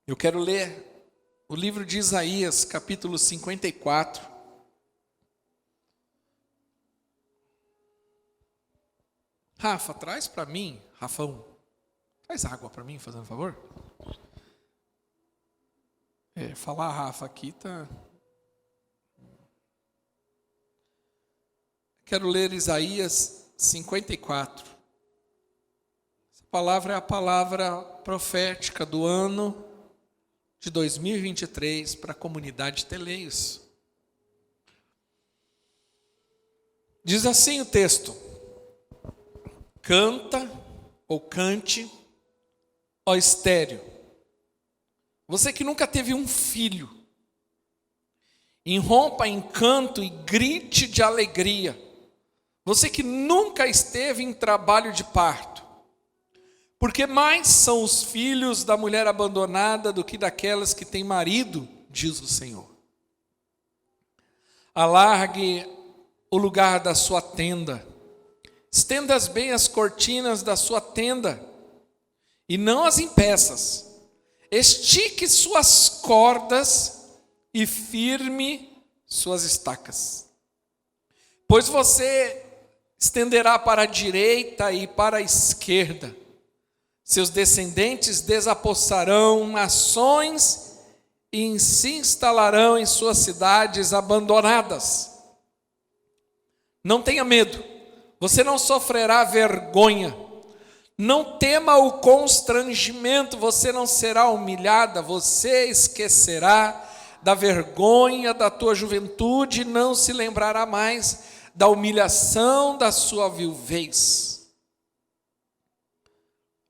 Eu quero ler o livro de Isaías, capítulo 54. Rafa, traz para mim, Rafão, traz água para mim, fazendo favor. Falar Rafa aqui tá... Quero ler Isaías 54. Essa palavra é a palavra profética do ano de 2023 para a comunidade Teleios. Diz assim o texto: canta ou cante, ó estéreo, você que nunca teve um filho, irrompa em canto e grite de alegria, você que nunca esteve em trabalho de parto, porque mais são os filhos da mulher abandonada do que daquelas que têm marido, diz o Senhor. Alargue o lugar da sua tenda, estenda bem as cortinas da sua tenda, e não as impeças. Estique suas cordas e firme suas estacas. Pois você estenderá para a direita e para a esquerda. Seus descendentes desapossarão nações e se instalarão em suas cidades abandonadas. Não tenha medo, você não sofrerá vergonha. Não tema o constrangimento, você não será humilhada, você esquecerá da vergonha da tua juventude, não se lembrará mais da humilhação da sua viuvez.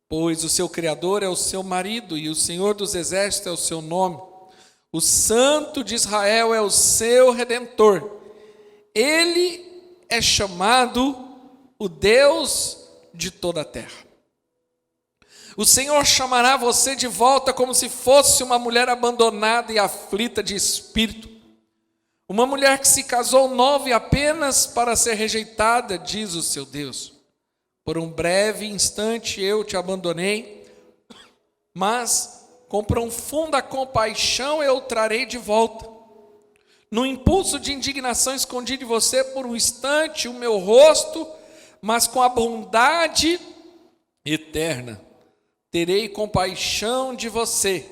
Pois o seu Criador é o seu marido, e o Senhor dos Exércitos é o seu nome. O Santo de Israel é o seu Redentor. Ele é chamado o Deus de toda a terra. O Senhor chamará você de volta como se fosse uma mulher abandonada e aflita de espírito. Uma mulher que se casou nova e apenas para ser rejeitada, diz o seu Deus. Por um breve instante eu te abandonei, mas com profunda compaixão eu o trarei de volta. No impulso de indignação escondi de você por um instante o meu rosto, mas com a bondade eterna terei compaixão de você,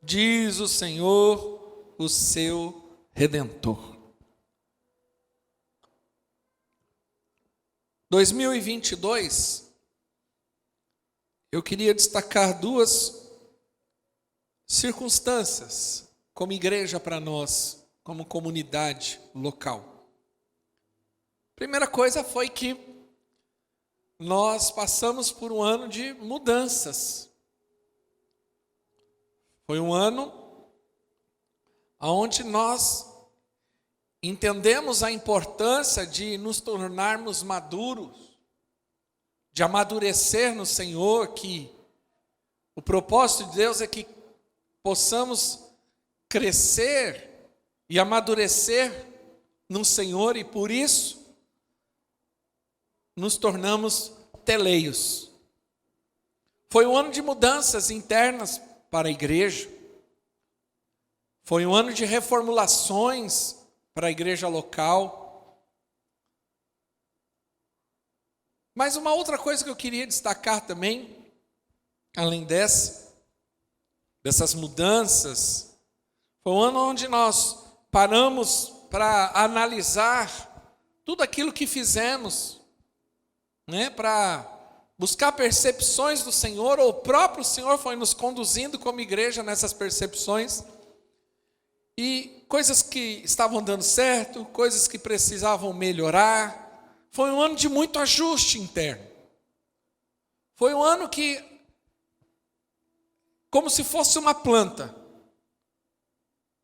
diz o Senhor, o seu Redentor. 2022, eu queria destacar duas circunstâncias como igreja para nós, como comunidade local. Primeira coisa foi que nós passamos por um ano de mudanças. Foi um ano onde nós entendemos a importância de nos tornarmos maduros, de amadurecer no Senhor, que o propósito de Deus é que possamos crescer e amadurecer no Senhor, e por isso nos tornamos teleios. Foi um ano de mudanças internas para a igreja. Foi um ano de reformulações para a igreja local. Mas uma outra coisa que eu queria destacar também, além dessas mudanças, foi um ano onde nós paramos para analisar tudo aquilo que fizemos, para buscar percepções do Senhor, ou o próprio Senhor foi nos conduzindo como igreja nessas percepções, e coisas que estavam dando certo, coisas que precisavam melhorar. Foi um ano de muito ajuste interno. Foi um ano que, como se fosse uma planta,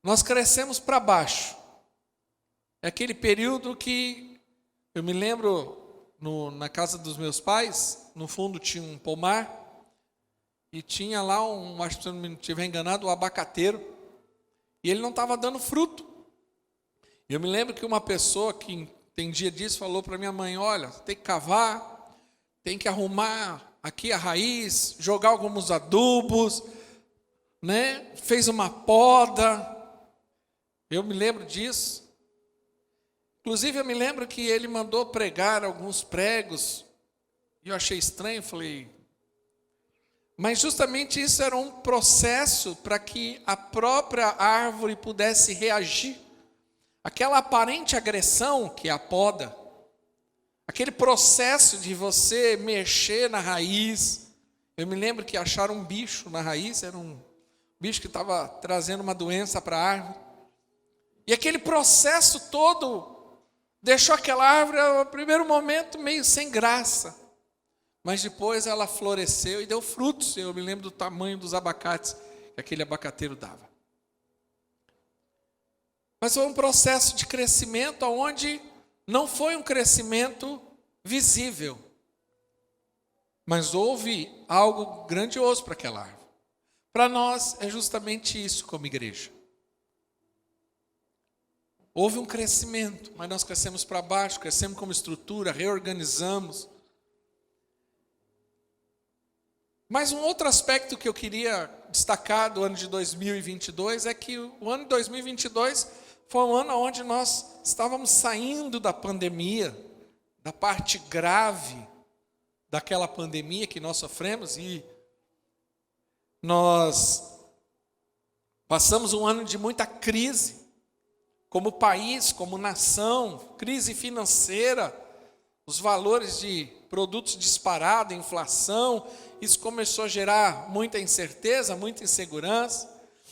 nós crescemos para baixo. É aquele período que eu me lembro, na casa dos meus pais, no fundo tinha um pomar, e tinha lá acho que se eu não me estiver enganado, um abacateiro, e ele não estava dando fruto. E eu me lembro que uma pessoa que entendia disso falou para minha mãe: olha, tem que cavar, tem que arrumar aqui a raiz, jogar alguns adubos, né? Fez uma poda. Eu me lembro disso. Inclusive, eu me lembro que ele mandou pregar alguns pregos. E eu achei estranho, falei... Mas justamente isso era um processo para que a própria árvore pudesse reagir. Aquela aparente agressão que é a poda, aquele processo de você mexer na raiz. Eu me lembro que acharam um bicho na raiz, era um bicho que estava trazendo uma doença para a árvore. E aquele processo todo deixou aquela árvore, no primeiro momento, meio sem graça. Mas depois ela floresceu e deu frutos. Eu me lembro do tamanho dos abacates que aquele abacateiro dava. Mas foi um processo de crescimento onde não foi um crescimento visível. Mas houve algo grandioso para aquela árvore. Para nós é justamente isso como igreja. Houve um crescimento, mas nós crescemos para baixo, crescemos como estrutura, reorganizamos. Mas um outro aspecto que eu queria destacar do ano de 2022 é que o ano de 2022 foi um ano onde nós estávamos saindo da pandemia, da parte grave daquela pandemia que nós sofremos, e nós passamos um ano de muita crise, como país, como nação, crise financeira, os valores de produtos disparados, inflação, isso começou a gerar muita incerteza, muita insegurança.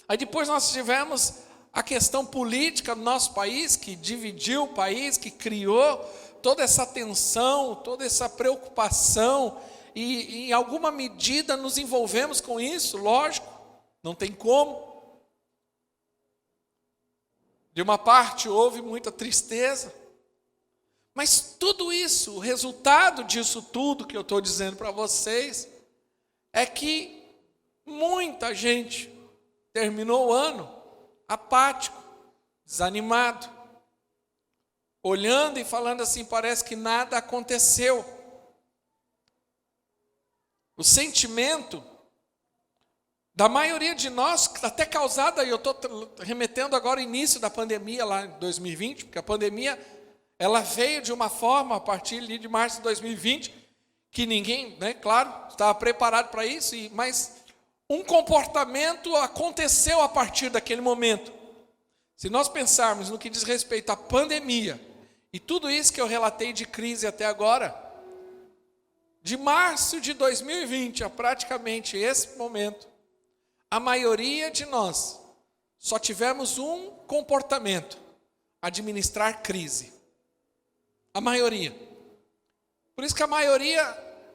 Aí depois nós tivemos a questão política do nosso país, que dividiu o país, que criou toda essa tensão, toda essa preocupação, e em alguma medida nos envolvemos com isso, lógico, não tem como. De uma parte houve muita tristeza, mas tudo isso, o resultado disso tudo que eu estou dizendo para vocês, é que muita gente terminou o ano apático, desanimado, olhando e falando assim, parece que nada aconteceu. O sentimento da maioria de nós, até causada, e eu estou remetendo agora ao início da pandemia lá em 2020, porque a pandemia ela veio de uma forma a partir de março de 2020, que ninguém, né, claro, estava preparado para isso, mas um comportamento aconteceu a partir daquele momento. Se nós pensarmos no que diz respeito à pandemia, e tudo isso que eu relatei de crise até agora, de março de 2020 a praticamente esse momento, a maioria de nós só tivemos um comportamento: administrar crise. A maioria. Por isso que a maioria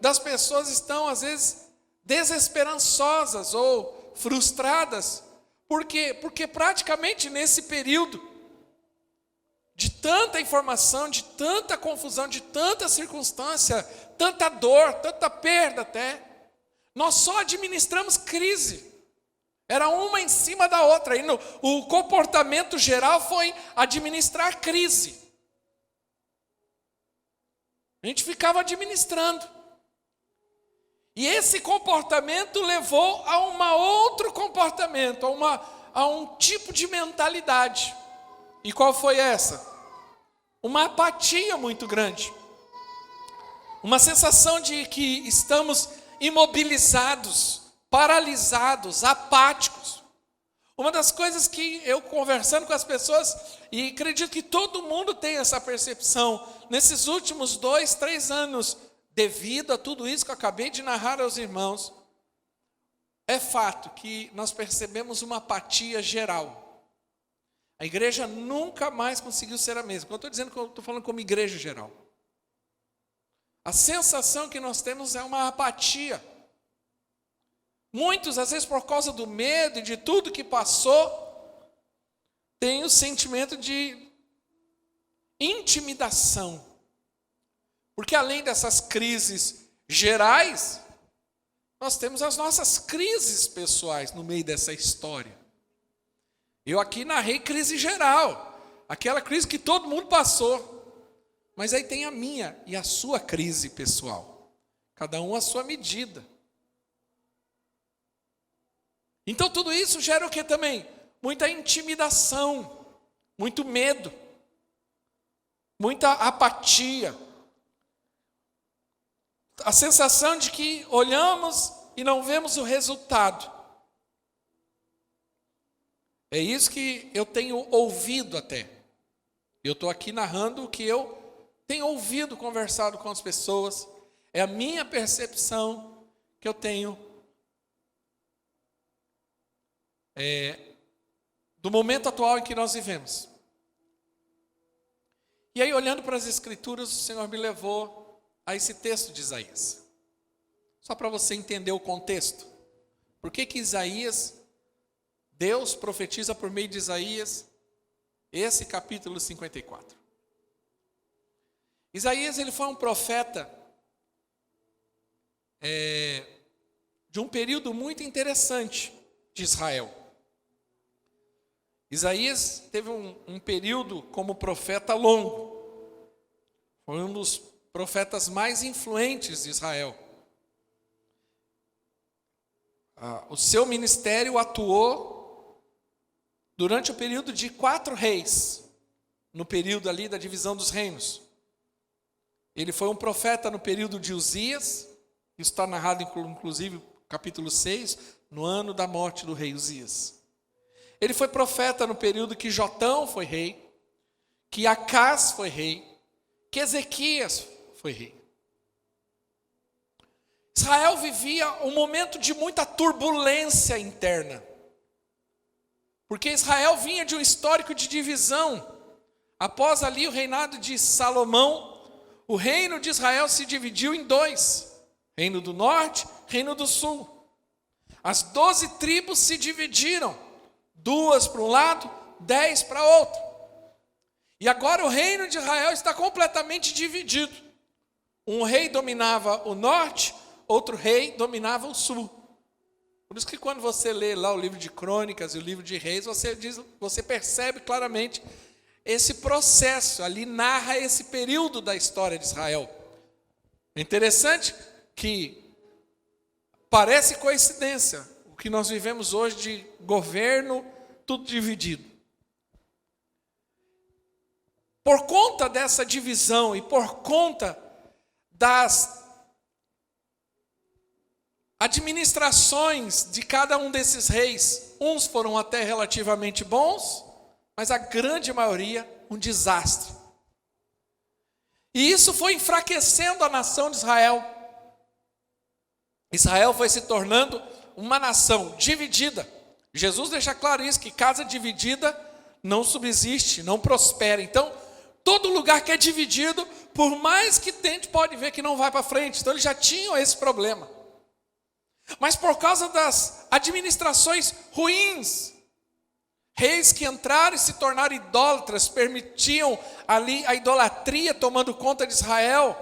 das pessoas estão, às vezes, desesperançosas ou frustradas. Por quê? Porque praticamente nesse período de tanta informação, de tanta confusão, de tanta circunstância, tanta dor, tanta perda até, nós só administramos crise. Era uma em cima da outra. E o comportamento geral foi administrar crise. A gente ficava administrando. E esse comportamento levou a um outro comportamento, a um tipo de mentalidade. E qual foi essa? Uma apatia muito grande. Uma sensação de que estamos imobilizados, paralisados, apáticos. Uma das coisas que eu conversando com as pessoas, e acredito que todo mundo tem essa percepção, nesses últimos 2, 3 anos, devido a tudo isso que eu acabei de narrar aos irmãos, é fato que nós percebemos uma apatia geral. A igreja nunca mais conseguiu ser a mesma. Eu estou dizendo que eu estou falando como igreja geral. A sensação que nós temos é uma apatia. Muitos, às vezes, por causa do medo e de tudo que passou, têm o sentimento de intimidação. Porque além dessas crises gerais, nós temos as nossas crises pessoais no meio dessa história. Eu aqui narrei crise geral, aquela crise que todo mundo passou. Mas aí tem a minha e a sua crise pessoal. Cada um à sua medida. Então tudo isso gera o que também? Muita intimidação, muito medo, muita apatia. A sensação de que olhamos e não vemos o resultado. É isso que eu tenho ouvido até. Eu estou aqui narrando o que eu tenho ouvido, conversado com as pessoas. É a minha percepção que eu tenho do momento atual em que nós vivemos. E aí, olhando para as Escrituras, o Senhor me levou a esse texto de Isaías. Só para você entender o contexto. Por que Isaías, Deus profetiza por meio de Isaías, esse capítulo 54. Isaías, ele foi um profeta de um período muito interessante de Israel. Isaías teve um período como profeta longo. Foi um dos profetas mais influentes de Israel. O seu ministério atuou durante o período de 4 reis, no período ali da divisão dos reinos. Ele foi um profeta no período de Uzias, isso está narrado inclusive no capítulo 6, no ano da morte do rei Uzias. Ele foi profeta no período que Jotão foi rei, que Acás foi rei, que Ezequias foi rei. Israel vivia um momento de muita turbulência interna. Porque Israel vinha de um histórico de divisão. Após ali o reinado de Salomão, o reino de Israel se dividiu em 2. Reino do norte, reino do sul. As 12 tribos se dividiram. 2 para um lado, 10 para outro. E agora o reino de Israel está completamente dividido. Um rei dominava o norte, outro rei dominava o sul. Por isso que quando você lê lá o livro de Crônicas e o livro de Reis, você percebe claramente esse processo. Ali narra esse período da história de Israel. É interessante que parece coincidência o que nós vivemos hoje de governo, tudo dividido. Por conta dessa divisão e por conta das administrações de cada um desses reis, uns foram até relativamente bons, mas a grande maioria um desastre. E isso foi enfraquecendo a nação de Israel. Israel foi se tornando uma nação dividida. Jesus deixa claro isso, que casa dividida não subsiste, não prospera. Então, todo lugar que é dividido, por mais que tente, pode ver que não vai para frente. Então, eles já tinham esse problema. Mas por causa das administrações ruins, reis que entraram e se tornaram idólatras, permitiam ali a idolatria tomando conta de Israel.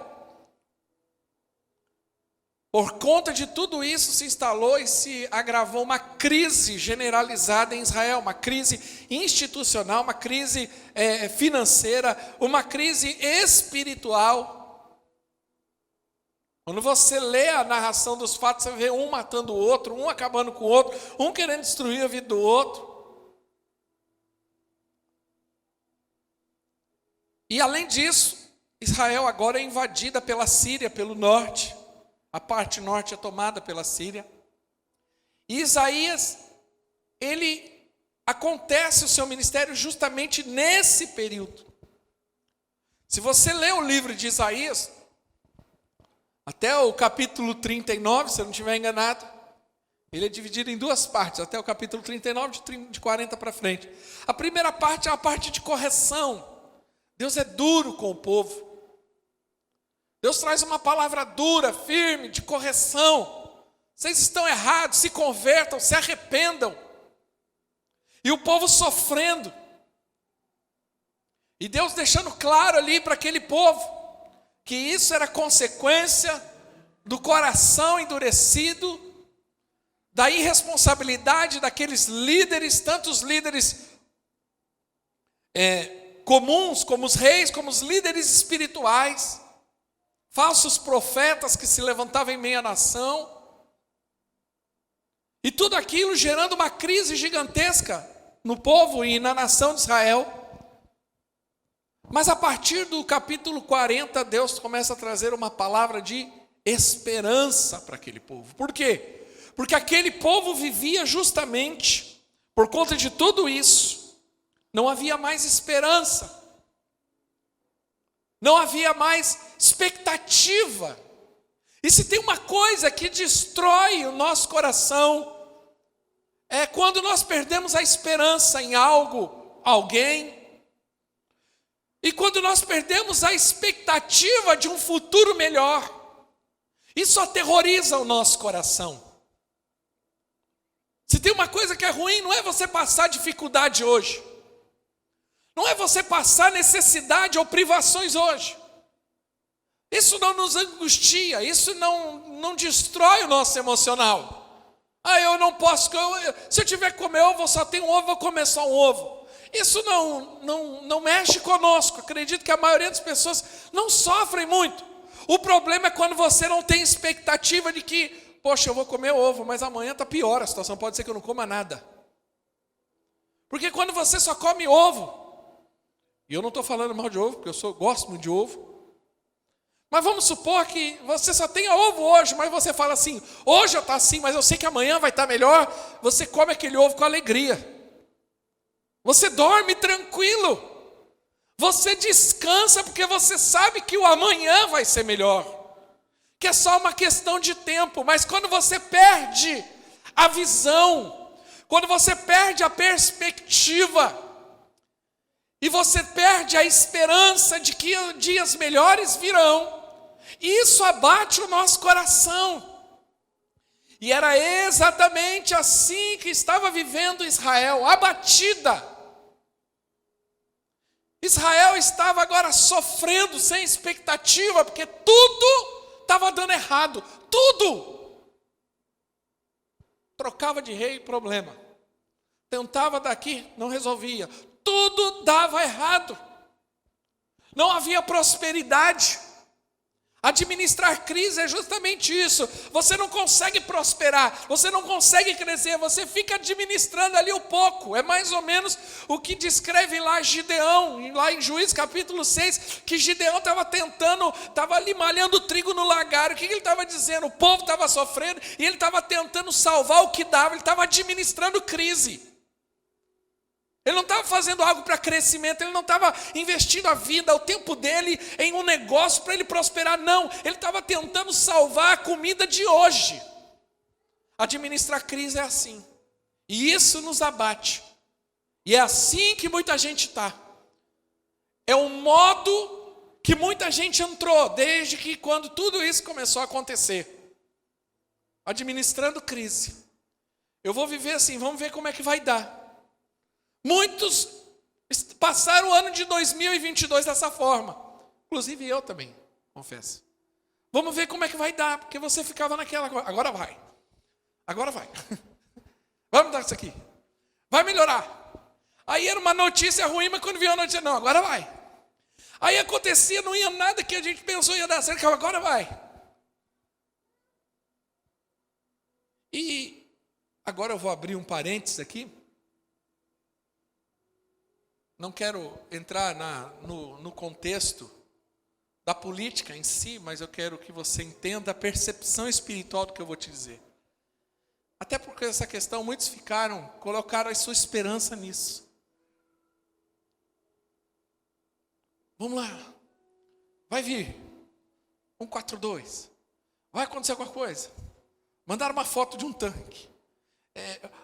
Por conta de tudo isso se instalou e se agravou uma crise generalizada em Israel, uma crise institucional, uma crise financeira, uma crise espiritual. Quando você lê a narração dos fatos, você vê um matando o outro, um acabando com o outro, um querendo destruir a vida do outro. E além disso, Israel agora é invadida pela Síria, pelo norte. A parte norte é tomada pela Síria. E Isaías, acontece o seu ministério justamente nesse período. Se você lê o livro de Isaías, até o capítulo 39, se eu não estiver enganado, ele é dividido em 2 partes, até o capítulo 39, de 40 para frente. A primeira parte é a parte de correção. Deus é duro com o povo. Deus traz uma palavra dura, firme, de correção. Vocês estão errados, se convertam, se arrependam. E o povo sofrendo. E Deus deixando claro ali para aquele povo que isso era consequência do coração endurecido, da irresponsabilidade daqueles líderes, tantos líderes comuns, como os reis, como os líderes espirituais, falsos profetas que se levantavam em meio à nação. E tudo aquilo gerando uma crise gigantesca no povo e na nação de Israel. Mas a partir do capítulo 40, Deus começa a trazer uma palavra de esperança para aquele povo. Por quê? Porque aquele povo vivia justamente, por conta de tudo isso, não havia mais esperança. Não havia mais expectativa. E se tem uma coisa que destrói o nosso coração, é quando nós perdemos a esperança em algo, alguém, e quando nós perdemos a expectativa de um futuro melhor. Isso aterroriza o nosso coração. Se tem uma coisa que é ruim, não é você passar dificuldade hoje. Não é você passar necessidade ou privações hoje. Isso não nos angustia, isso não destrói o nosso emocional. Eu não posso, se eu tiver que comer ovo, eu só tenho um ovo, vou comer só um ovo. Isso não mexe conosco. Acredito que a maioria das pessoas não sofrem muito. O problema é quando você não tem expectativa de que, poxa, eu vou comer ovo, mas amanhã está pior a situação, pode ser que eu não coma nada. Porque quando você só come ovo, e eu não estou falando mal de ovo, porque eu gosto muito de ovo, mas vamos supor que você só tenha ovo hoje, mas você fala assim, hoje eu estou assim, mas eu sei que amanhã vai estar melhor, você come aquele ovo com alegria. Você dorme tranquilo. Você descansa porque você sabe que o amanhã vai ser melhor. Que é só uma questão de tempo. Mas quando você perde a visão, quando você perde a perspectiva, e você perde a esperança de que dias melhores virão, isso abate o nosso coração. E era exatamente assim que estava vivendo Israel, abatida. Israel estava agora sofrendo, sem expectativa, porque tudo estava dando errado. Tudo! Trocava de rei, problema. Tentava daqui, não resolvia. Tudo dava errado. Não havia prosperidade. Administrar crise é justamente isso. Você não consegue prosperar, você não consegue crescer, você fica administrando ali o pouco. É mais ou menos o que descreve lá Gideão, lá em Juízes capítulo 6, que Gideão estava ali malhando trigo no lagar. O que ele estava dizendo? O povo estava sofrendo e ele estava tentando salvar o que dava, ele estava administrando crise. Ele não estava fazendo algo para crescimento, ele não estava investindo a vida, o tempo dele em um negócio para ele prosperar, não. Ele estava tentando salvar a comida de hoje. Administrar crise é assim. E isso nos abate. E é assim que muita gente está. É o modo que muita gente entrou, desde que quando tudo isso começou a acontecer. Administrando crise. Eu vou viver assim, vamos ver como é que vai dar. Muitos passaram o ano de 2022 dessa forma. Inclusive eu também, confesso. Vamos ver como é que vai dar, porque você ficava naquela, agora vai. Agora vai. Vamos dar isso aqui. Vai melhorar. Aí era uma notícia ruim, mas quando veio a notícia, não, agora vai. Aí acontecia, não ia nada que a gente pensou ia dar certo, agora vai. E agora eu vou abrir um parênteses aqui. Não quero entrar no contexto da política em si, mas eu quero que você entenda a percepção espiritual do que eu vou te dizer. Até porque essa questão, muitos colocaram a sua esperança nisso. Vamos lá, vai vir 142, vai acontecer alguma coisa. Mandaram uma foto de um tanque.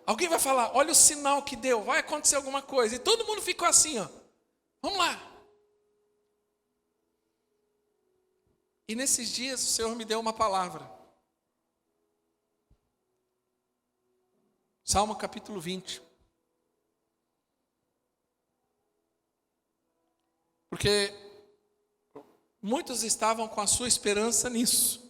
Alguém vai falar, olha o sinal que deu, vai acontecer alguma coisa. E todo mundo ficou assim, ó. Vamos lá. E nesses dias o Senhor me deu uma palavra. Salmo capítulo 20. Porque muitos estavam com a sua esperança nisso.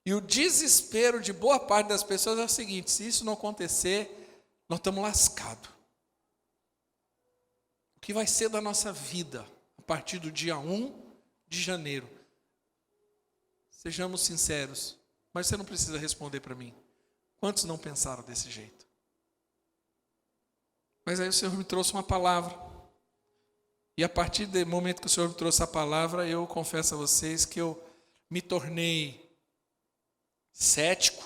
E o desespero de boa parte das pessoas é o seguinte: se isso não acontecer, nós estamos lascados. O que vai ser da nossa vida a partir do dia 1 de janeiro? Sejamos sinceros, mas você não precisa responder para mim. Quantos não pensaram desse jeito? Mas aí o Senhor me trouxe uma palavra. E a partir do momento que o Senhor me trouxe a palavra, eu confesso a vocês que eu me tornei cético.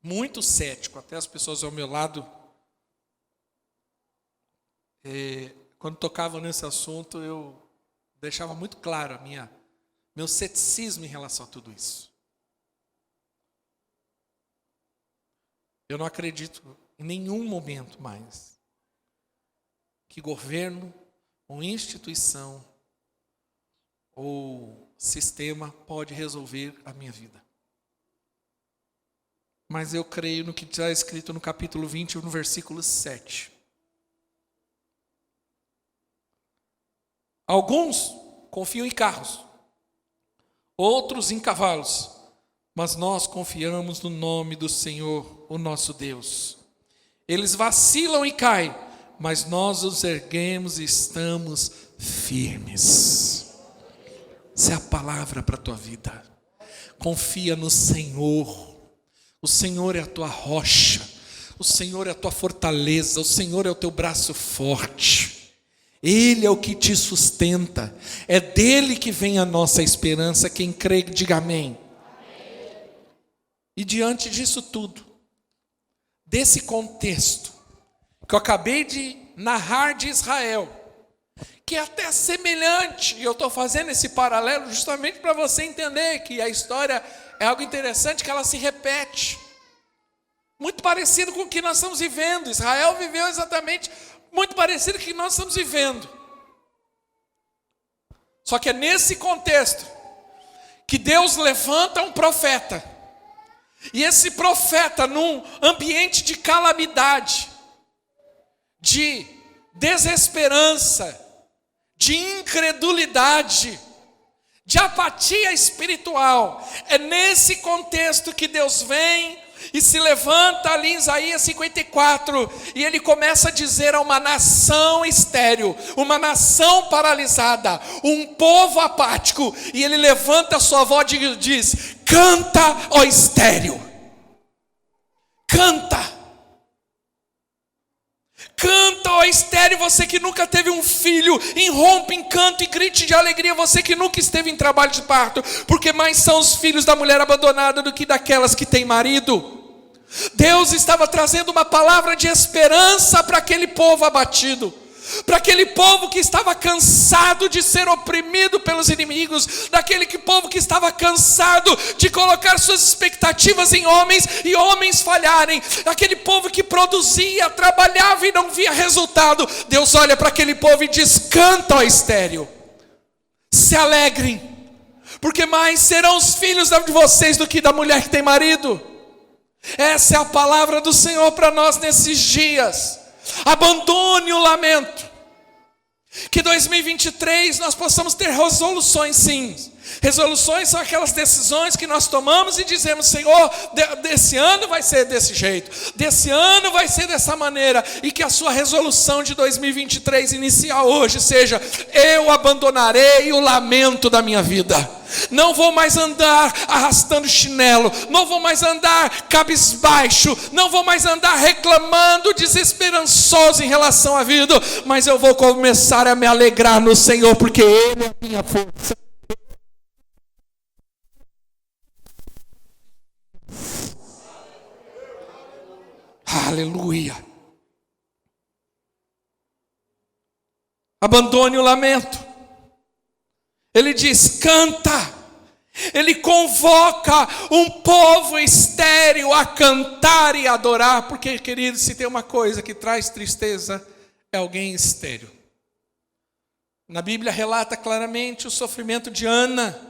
Muito cético. Até as pessoas ao meu lado, quando tocavam nesse assunto, eu deixava muito claro meu ceticismo em relação a tudo isso. Eu não acredito em nenhum momento mais que governo, ou instituição, ou sistema pode resolver a minha vida. Mas eu creio no que está escrito no capítulo 20, no versículo 7. Alguns confiam em carros, outros em cavalos, mas nós confiamos no nome do Senhor, o nosso Deus. Eles vacilam e caem, mas nós os erguemos e estamos firmes. Essa é a palavra para a tua vida. Confia no Senhor. O Senhor é a tua rocha. O Senhor é a tua fortaleza. O Senhor é o teu braço forte. Ele é o que te sustenta. É dele que vem a nossa esperança. Quem crê, diga amém. E diante disso tudo, desse contexto que eu acabei de narrar de Israel, que é até semelhante, e eu estou fazendo esse paralelo justamente para você entender que a história é algo interessante, que ela se repete. Muito parecido com o que nós estamos vivendo. Israel viveu exatamente muito parecido com o que nós estamos vivendo. Só que é nesse contexto que Deus levanta um profeta. E esse profeta, num ambiente de calamidade, de desesperança, de incredulidade, de apatia espiritual, é nesse contexto que Deus vem e se levanta ali em Isaías 54, e ele começa a dizer a uma nação estéril, uma nação paralisada, um povo apático, e ele levanta a sua voz e diz: canta, ó estéril, canta. Canta, ó estéril, você que nunca teve um filho, irrompe em canto e grite de alegria, você que nunca esteve em trabalho de parto, porque mais são os filhos da mulher abandonada do que daquelas que têm marido. Deus estava trazendo uma palavra de esperança para aquele povo abatido, para aquele povo que estava cansado de ser oprimido pelos inimigos, daquele povo que estava cansado de colocar suas expectativas em homens e homens falharem, aquele povo que produzia, trabalhava e não via resultado. Deus olha para aquele povo e diz: canta, ó estéril, se alegrem, porque mais serão os filhos de vocês do que da mulher que tem marido. Essa é a palavra do Senhor para nós nesses dias. Abandone o lamento. Que 2023 nós possamos ter resoluções, sim. Resoluções são aquelas decisões que nós tomamos e dizemos: Senhor, desse ano vai ser desse jeito, desse ano vai ser dessa maneira. E que a sua resolução de 2023 inicial hoje seja: eu abandonarei o lamento da minha vida. Não vou mais andar arrastando chinelo, não vou mais andar cabisbaixo, não vou mais andar reclamando, desesperançoso em relação à vida, mas eu vou começar a me alegrar no Senhor, porque Ele é a minha força. Aleluia. Abandone o lamento. Ele diz: canta. Ele convoca um povo estéril a cantar e adorar. Porque, querido, se tem uma coisa que traz tristeza, é alguém estéril. Na Bíblia relata claramente o sofrimento de Ana,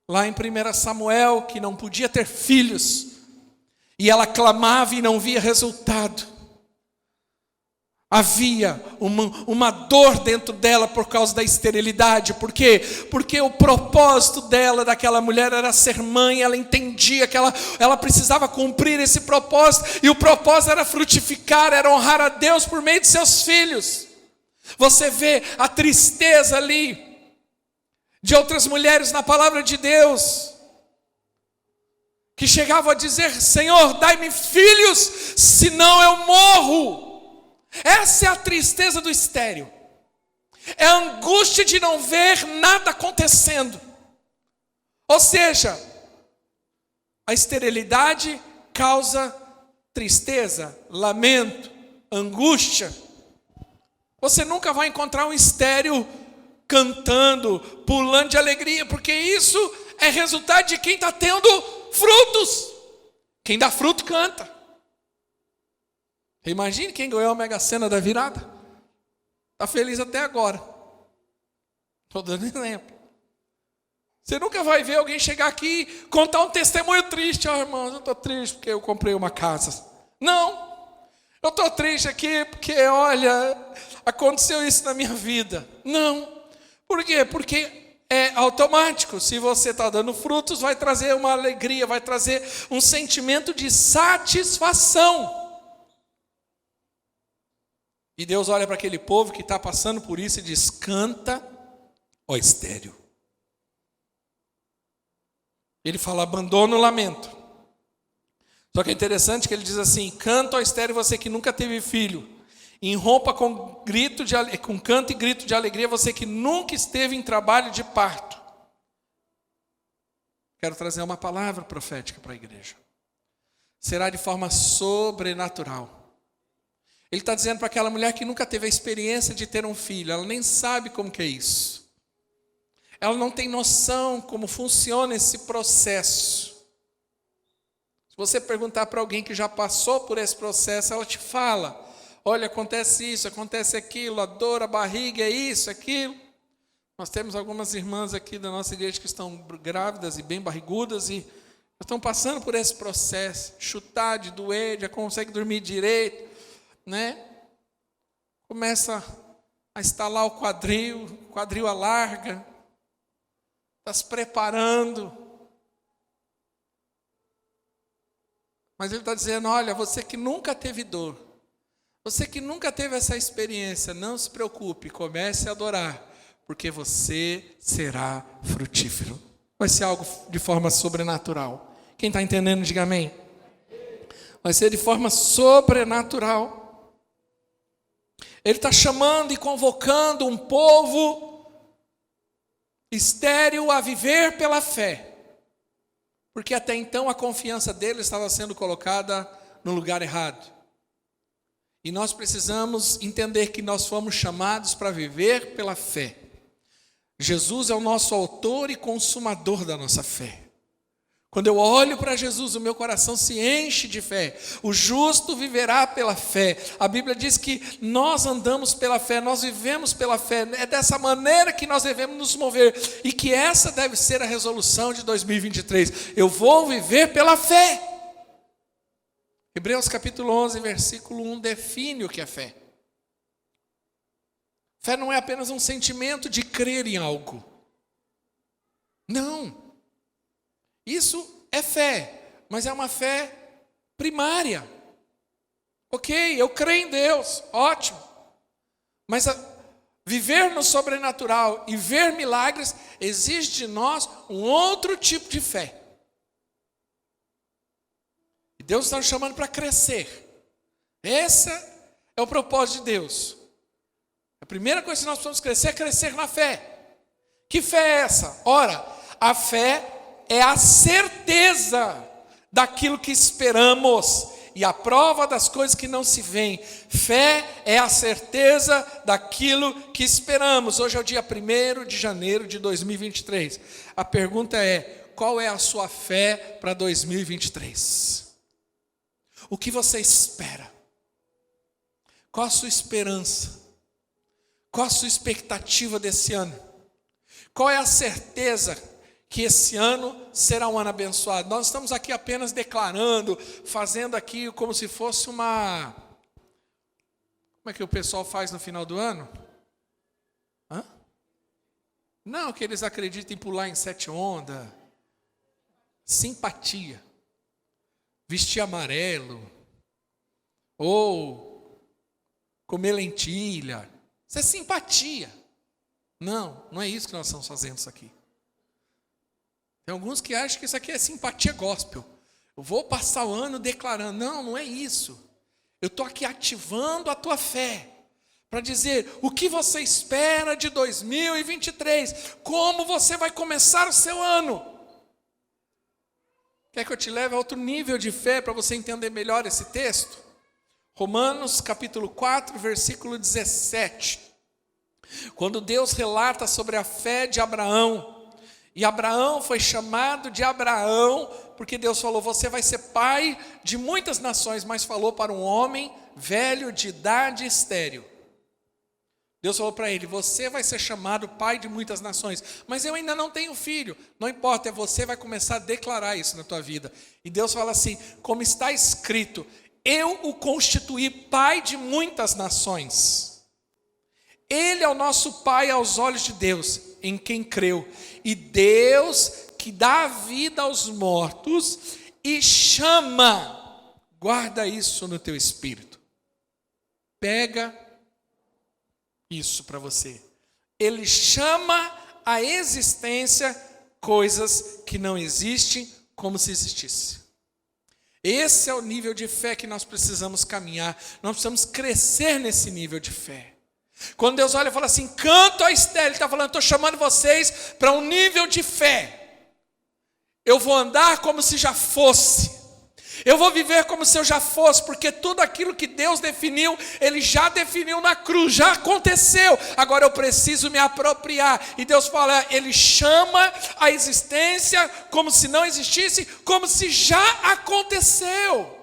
lá em 1 Samuel, que não podia ter filhos, e ela clamava e não via resultado. Havia uma dor dentro dela por causa da esterilidade. Por quê? Porque o propósito dela, daquela mulher, era ser mãe. Ela entendia que ela precisava cumprir esse propósito. E o propósito era frutificar, era honrar a Deus por meio de seus filhos. Você vê a tristeza ali de outras mulheres na palavra de Deus, que chegavam a dizer: Senhor, dai-me filhos, senão eu morro. Essa é a tristeza do estéril. É a angústia de não ver nada acontecendo. Ou seja, a esterilidade causa tristeza, lamento, angústia. Você nunca vai encontrar um estéril cantando, pulando de alegria, porque isso é resultado de quem está tendo frutos. Quem dá fruto canta. Imagine quem ganhou a Mega Sena da virada. Está feliz até agora. Estou dando exemplo. Você nunca vai ver alguém chegar aqui e contar um testemunho triste. Irmãos, eu estou triste porque eu comprei uma casa. Não. Eu estou triste aqui porque, olha, aconteceu isso na minha vida. Não. Por quê? Porque é automático. Se você está dando frutos, vai trazer uma alegria, vai trazer um sentimento de satisfação. E Deus olha para aquele povo que está passando por isso e diz: canta, ó estéril. Ele fala: abandona o lamento. Só que é interessante que ele diz assim: canta, ó estéril, você que nunca teve filho. Irrompa com canto e grito de alegria, você que nunca esteve em trabalho de parto. Quero trazer uma palavra profética para a igreja. Será de forma sobrenatural. Ele está dizendo para aquela mulher que nunca teve a experiência de ter um filho. Ela nem sabe como que é isso. Ela não tem noção como funciona esse processo. Se você perguntar para alguém que já passou por esse processo, ela te fala: olha, acontece isso, acontece aquilo, a dor, a barriga, é isso, aquilo. Nós temos algumas irmãs aqui da nossa igreja que estão grávidas e bem barrigudas e estão passando por esse processo. Chutar, de doer, já consegue dormir direito, né? Começa a estalar o quadril alarga, está se preparando. Mas ele está dizendo: olha, você que nunca teve dor, você que nunca teve essa experiência, não se preocupe, comece a adorar, porque você será frutífero. Vai ser algo de forma sobrenatural. Quem está entendendo, diga amém. Vai ser de forma sobrenatural. Ele está chamando e convocando um povo estéril a viver pela fé. Porque até então a confiança dele estava sendo colocada no lugar errado. E nós precisamos entender que nós fomos chamados para viver pela fé. Jesus é o nosso autor e consumador da nossa fé. Quando eu olho para Jesus, o meu coração se enche de fé. O justo viverá pela fé. A Bíblia diz que nós andamos pela fé, nós vivemos pela fé. É dessa maneira que nós devemos nos mover. E que essa deve ser a resolução de 2023. Eu vou viver pela fé. Hebreus capítulo 11, versículo 1 define o que é fé. Fé não é apenas um sentimento de crer em algo. Não. Isso é fé, mas é uma fé primária. Ok, eu creio em Deus, ótimo. Mas viver no sobrenatural e ver milagres exige de nós um outro tipo de fé. E Deus está nos chamando para crescer. Esse é o propósito de Deus. A primeira coisa que nós precisamos crescer é crescer na fé. Que fé é essa? Ora, a fé é a certeza daquilo que esperamos e a prova das coisas que não se veem. Fé é a certeza daquilo que esperamos. Hoje é o dia 1º de janeiro de 2023. A pergunta é: qual é a sua fé para 2023? O que você espera? Qual a sua esperança? Qual a sua expectativa desse ano? Qual é a certeza que esse ano será um ano abençoado? Nós estamos aqui apenas declarando, fazendo aqui como se fosse uma... Como é que o pessoal faz no final do ano? Hã? Não, que eles acreditam em pular em 7 ondas. Simpatia. Vestir amarelo. Ou comer lentilha. Isso é simpatia. Não, não é isso que nós estamos fazendo isso aqui. Tem alguns que acham que isso aqui é simpatia gospel. eu vou passar o ano declarando. Não, não é isso. Eu estou aqui ativando a tua fé. Para dizer o que você espera de 2023. Como você vai começar o seu ano. Quer que eu te leve a outro nível de fé para você entender melhor esse texto? Romanos capítulo 4, versículo 17. Quando Deus relata sobre a fé de Abraão, e Abraão foi chamado de Abraão, porque Deus falou, você vai ser pai de muitas nações, mas falou para um homem velho de idade estéril. Deus falou para ele, você vai ser chamado pai de muitas nações, mas eu ainda não tenho filho. Não importa, você vai começar a declarar isso na tua vida. E Deus fala assim, como está escrito, eu o constituí pai de muitas nações. Ele é o nosso pai aos olhos de Deus, em quem creu. E Deus que dá vida aos mortos e chama, guarda isso no teu espírito. Pega isso para você. Ele chama a existência coisas que não existem como se existisse. Esse é o nível de fé que nós precisamos caminhar. Nós precisamos crescer nesse nível de fé. Quando Deus olha e fala assim, canto a Esther, Ele está falando, estou chamando vocês para um nível de fé. Eu vou andar como se já fosse. Eu vou viver como se eu já fosse, porque tudo aquilo que Deus definiu, Ele já definiu na cruz, já aconteceu. Agora eu preciso me apropriar. E Deus fala, Ele chama a existência como se não existisse, como se já aconteceu.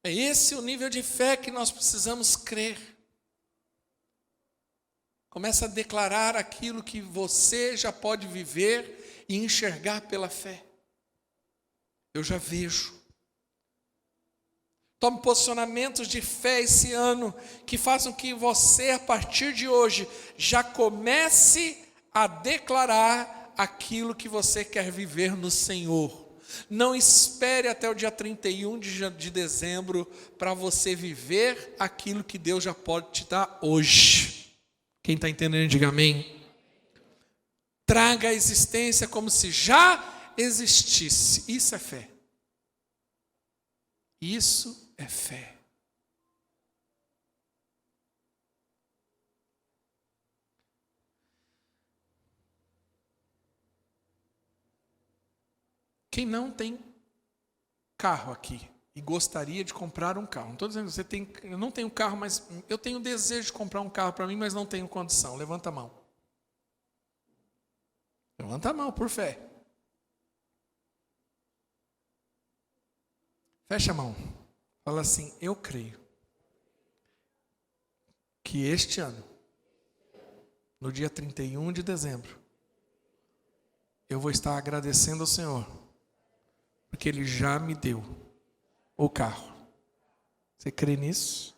É esse o nível de fé que nós precisamos crer. Começa a declarar aquilo que você já pode viver e enxergar pela fé. Eu já vejo. Tome posicionamentos de fé esse ano que façam que você, a partir de hoje, já comece a declarar aquilo que você quer viver no Senhor. Não espere até o dia 31 de dezembro para você viver aquilo que Deus já pode te dar hoje. Quem está entendendo, diga amém. Traga a existência como se já existisse. Isso é fé. Isso é fé. Quem não tem carro aqui e gostaria de comprar um carro? Não estou dizendo que você tem, eu não tenho carro, mas eu tenho desejo de comprar um carro para mim, mas não tenho condição. Levanta a mão. Levanta a mão, por fé. Fecha a mão. Fala assim, eu creio que este ano, no dia 31 de dezembro, eu vou estar agradecendo ao Senhor, porque Ele já me deu o carro. Você crê nisso?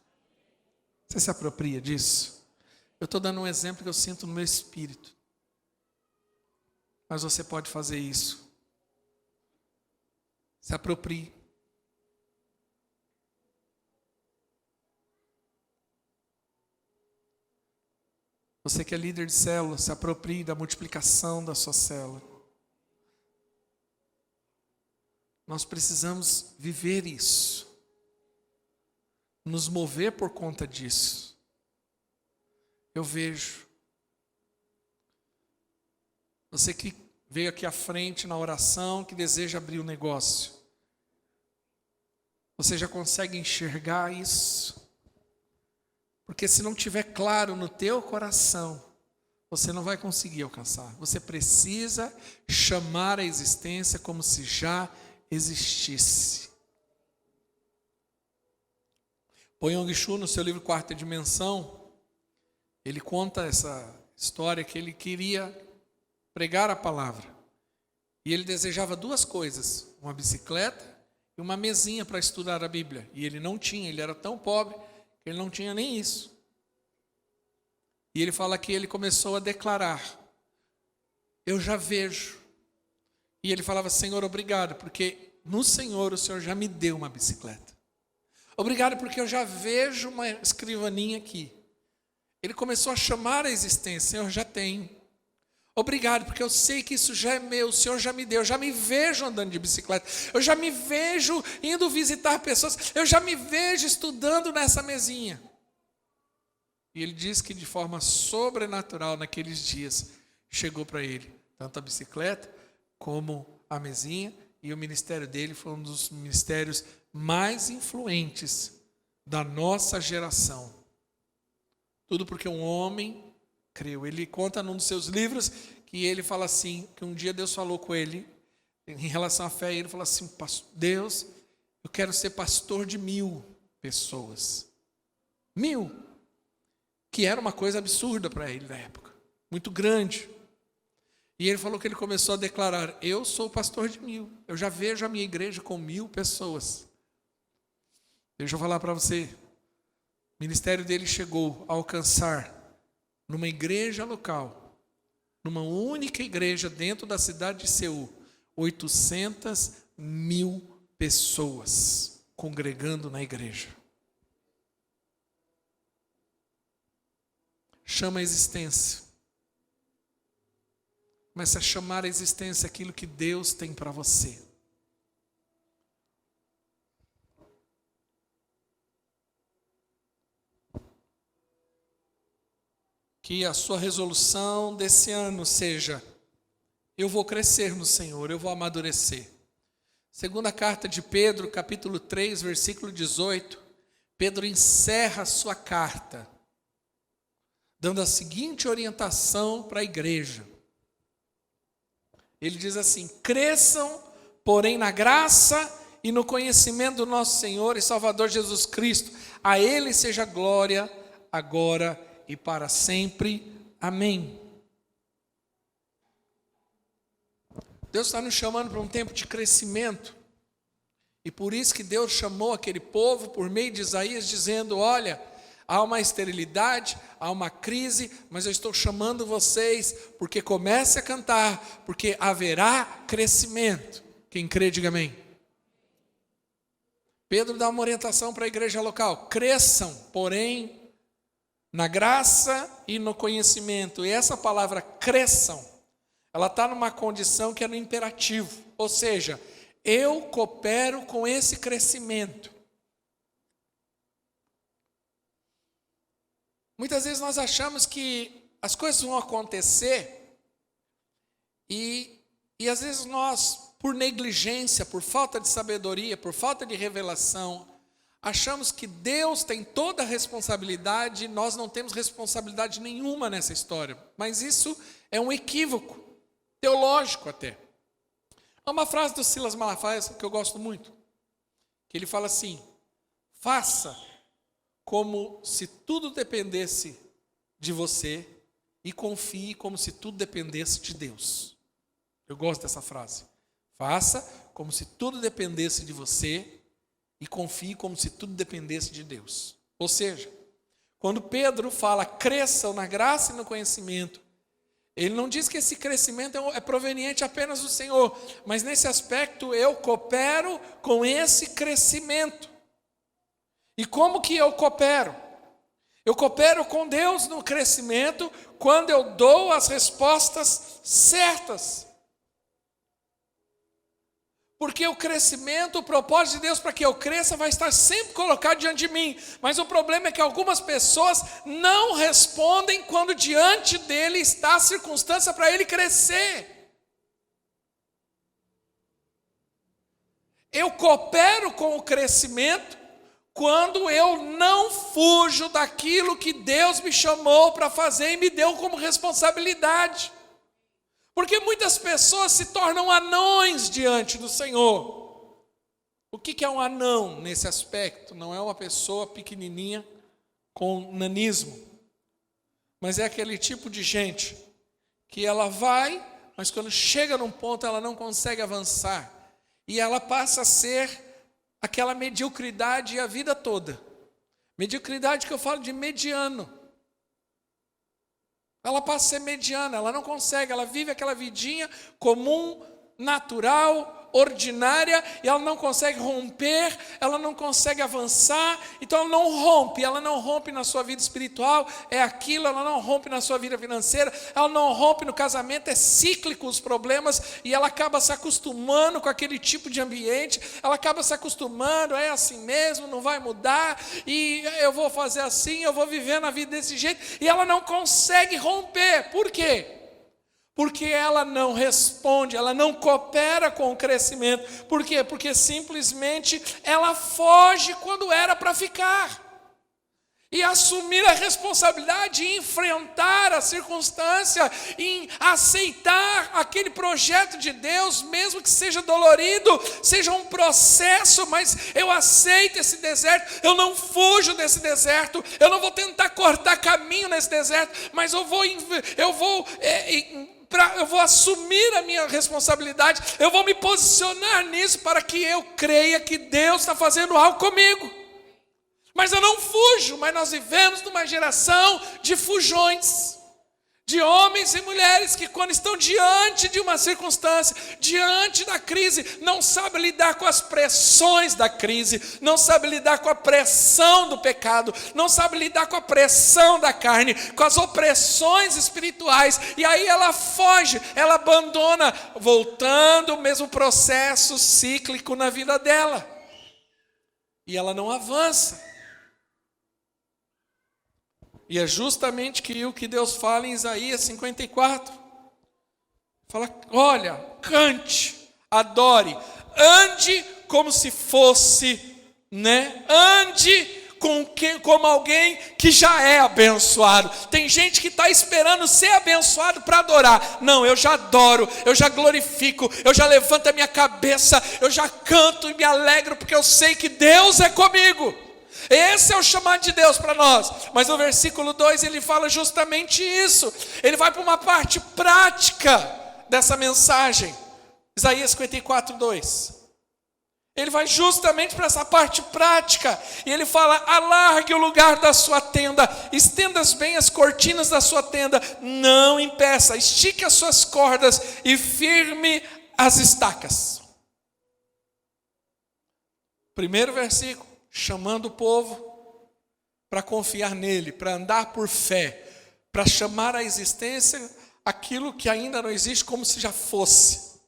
Você se apropria disso? Eu estou dando um exemplo que eu sinto no meu espírito. Mas você pode fazer isso. Se aproprie. Você que é líder de célula, se aproprie da multiplicação da sua célula. Nós precisamos viver isso. Nos mover por conta disso. Eu vejo. Você que veio aqui à frente na oração, que deseja abrir um negócio. Você já consegue enxergar isso? Porque se não tiver claro no teu coração, você não vai conseguir alcançar. Você precisa chamar a existência como se já existisse. O Yong-Shu, no seu livro Quarta Dimensão, ele conta essa história que ele queria pregar a palavra. E ele desejava duas coisas, uma bicicleta e uma mesinha para estudar a Bíblia. E ele não tinha, ele era tão pobre que ele não tinha nem isso. E ele fala que ele começou a declarar, eu já vejo. E ele falava, Senhor, obrigado, porque no Senhor o Senhor já me deu uma bicicleta. Obrigado porque eu já vejo uma escrivaninha aqui. Ele começou a chamar a existência, Senhor, já tenho. Obrigado, porque eu sei que isso já é meu, o Senhor já me deu, eu já me vejo andando de bicicleta, eu já me vejo indo visitar pessoas, eu já me vejo estudando nessa mesinha. E ele diz que de forma sobrenatural, naqueles dias, chegou para ele tanto a bicicleta como a mesinha, e o ministério dele foi um dos ministérios mais influentes da nossa geração. Tudo porque um homem creu. Ele conta num dos seus livros que ele fala assim, que um dia Deus falou com ele em relação à fé, e ele falou assim: Deus, eu quero ser pastor de 1000 pessoas. 1000, que era uma coisa absurda para ele na época, muito grande. E ele falou que ele começou a declarar: eu sou pastor de 1000, eu já vejo a minha igreja com 1000 pessoas. Deixa eu falar para você, o ministério dele chegou a alcançar, numa igreja local, numa única igreja dentro da cidade de Seul, 800.000 pessoas congregando na igreja. Chama a existência. Comece a chamar a existência aquilo que Deus tem para você. Que a sua resolução desse ano seja: eu vou crescer no Senhor, eu vou amadurecer. Segunda carta de Pedro, capítulo 3, versículo 18, Pedro encerra a sua carta, dando a seguinte orientação para a igreja. Ele diz assim: cresçam, porém, na graça e no conhecimento do nosso Senhor e Salvador Jesus Cristo. A Ele seja glória, agora e para sempre. Amém. Deus está nos chamando para um tempo de crescimento. E por isso que Deus chamou aquele povo por meio de Isaías, dizendo: olha, há uma esterilidade, há uma crise, mas eu estou chamando vocês, porque comece a cantar, porque haverá crescimento. Quem crê, diga amém. Pedro dá uma orientação para a igreja local: cresçam, porém, na graça e no conhecimento. E essa palavra cresçam, ela está numa condição que é no imperativo, ou seja, eu coopero com esse crescimento. Muitas vezes nós achamos que as coisas vão acontecer e às vezes nós, por negligência, por falta de sabedoria, por falta de revelação, achamos que Deus tem toda a responsabilidade e nós não temos responsabilidade nenhuma nessa história. Mas isso é um equívoco, teológico até. Há uma frase do Silas Malafaia que eu gosto muito, que ele fala assim: faça como se tudo dependesse de você e confie como se tudo dependesse de Deus. Eu gosto dessa frase. Faça como se tudo dependesse de você e confie como se tudo dependesse de Deus. Ou seja, quando Pedro fala cresçam na graça e no conhecimento, ele não diz que esse crescimento é proveniente apenas do Senhor, mas nesse aspecto eu coopero com esse crescimento. E como que eu coopero? Eu coopero com Deus no crescimento quando eu dou as respostas certas. Porque o crescimento, o propósito de Deus para que eu cresça vai estar sempre colocado diante de mim. Mas o problema é que algumas pessoas não respondem quando diante dele está a circunstância para ele crescer. Eu coopero com o crescimento quando eu não fujo daquilo que Deus me chamou para fazer e me deu como responsabilidade. Porque muitas pessoas se tornam anões diante do Senhor. O que é um anão nesse aspecto? Não é uma pessoa pequenininha com nanismo, mas é aquele tipo de gente que ela vai, mas quando chega num ponto ela não consegue avançar. E ela passa a ser aquela mediocridade a vida toda. Mediocridade que eu falo de mediano. Ela passa a ser mediana, ela não consegue, ela vive aquela vidinha comum, natural, ordinária e ela não consegue romper, ela não consegue avançar, então ela não rompe na sua vida espiritual, é aquilo, ela não rompe na sua vida financeira, ela não rompe no casamento, é cíclico os problemas, e ela acaba se acostumando com aquele tipo de ambiente, ela acaba se acostumando, é assim mesmo, não vai mudar, e eu vou fazer assim, eu vou viver na vida desse jeito, e ela não consegue romper. Por quê? Porque ela não responde, ela não coopera com o crescimento. Por quê? Porque simplesmente ela foge quando era para ficar. E assumir a responsabilidade, e enfrentar a circunstância, em aceitar aquele projeto de Deus, mesmo que seja dolorido, seja um processo, mas eu aceito esse deserto, eu não fujo desse deserto, eu não vou tentar cortar caminho nesse deserto, mas eu vou assumir a minha responsabilidade, eu vou me posicionar nisso para que eu creia que Deus está fazendo algo comigo. Mas eu não fujo, mas nós vivemos numa geração de fujões, de homens e mulheres que quando estão diante de uma circunstância, diante da crise, não sabem lidar com as pressões da crise, não sabem lidar com a pressão do pecado, não sabem lidar com a pressão da carne, com as opressões espirituais, e aí ela foge, ela abandona, voltando o mesmo processo cíclico na vida dela, e ela não avança. E é justamente o que Deus fala em Isaías 54. Fala, olha, cante, adore, ande como se fosse, ande como alguém que já é abençoado. Tem gente que está esperando ser abençoado para adorar. Não, eu já adoro, eu já glorifico, eu já levanto a minha cabeça, eu já canto e me alegro, porque eu sei que Deus é comigo. Esse é o chamado de Deus para nós. Mas no versículo 2 ele fala justamente isso. Ele vai para uma parte prática dessa mensagem. Isaías 54, 2. Ele vai justamente para essa parte prática. E ele fala, alargue o lugar da sua tenda, estenda bem as cortinas da sua tenda, não impeça, estique as suas cordas e firme as estacas. Primeiro versículo. Chamando o povo para confiar nele, para andar por fé, para chamar à existência aquilo que ainda não existe como se já fosse.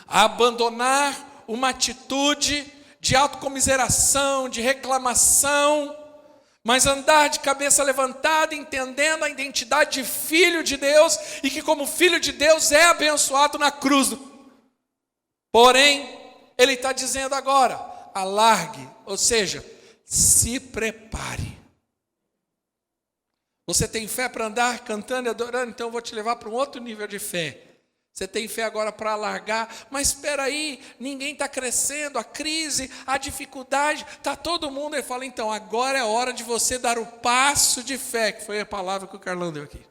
A abandonar uma atitude de autocomiseração, de reclamação, mas andar de cabeça levantada, entendendo a identidade de filho de Deus, e que como filho de Deus é abençoado na cruz. Porém, ele está dizendo agora, alargue, ou seja, se prepare. Você tem fé para andar cantando e adorando? Então eu vou te levar para um outro nível de fé. Você tem fé agora para alargar, mas espera aí, ninguém está crescendo, a crise, a dificuldade, está todo mundo. Ele fala, então agora é hora de você dar o passo de fé, que foi a palavra que o Carlão deu aqui.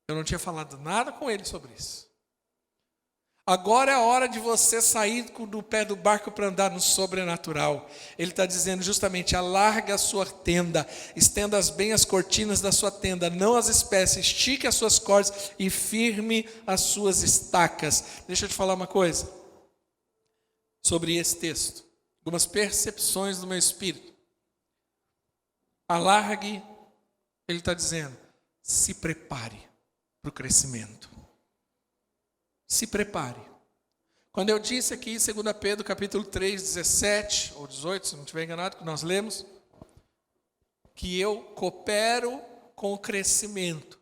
Eu não tinha falado nada com ele sobre isso. Agora é a hora de você sair do pé do barco para andar no sobrenatural. Ele está dizendo justamente, alargue a sua tenda, estenda bem as cortinas da sua tenda, não as espécie, estique as suas cordas e firme as suas estacas. Deixa eu te falar uma coisa sobre esse texto, algumas percepções do meu espírito. Alargue, ele está dizendo, se prepare para o crescimento. Se prepare. Quando eu disse aqui em 2 Pedro capítulo 3, 17 ou 18, se não estiver enganado, que nós lemos, que eu coopero com o crescimento.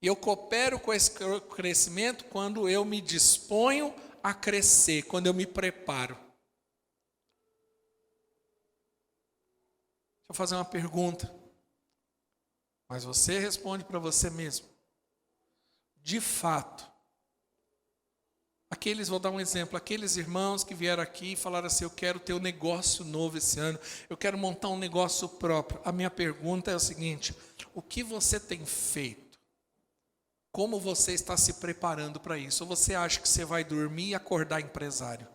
E eu coopero com esse crescimento quando eu me disponho a crescer, quando eu me preparo. Deixa eu fazer uma pergunta. Mas você responde para você mesmo. De fato, vou dar um exemplo, aqueles irmãos que vieram aqui e falaram assim, eu quero ter um negócio novo esse ano, eu quero montar um negócio próprio. A minha pergunta é o seguinte, o que você tem feito? Como você está se preparando para isso? Ou você acha que você vai dormir e acordar empresário?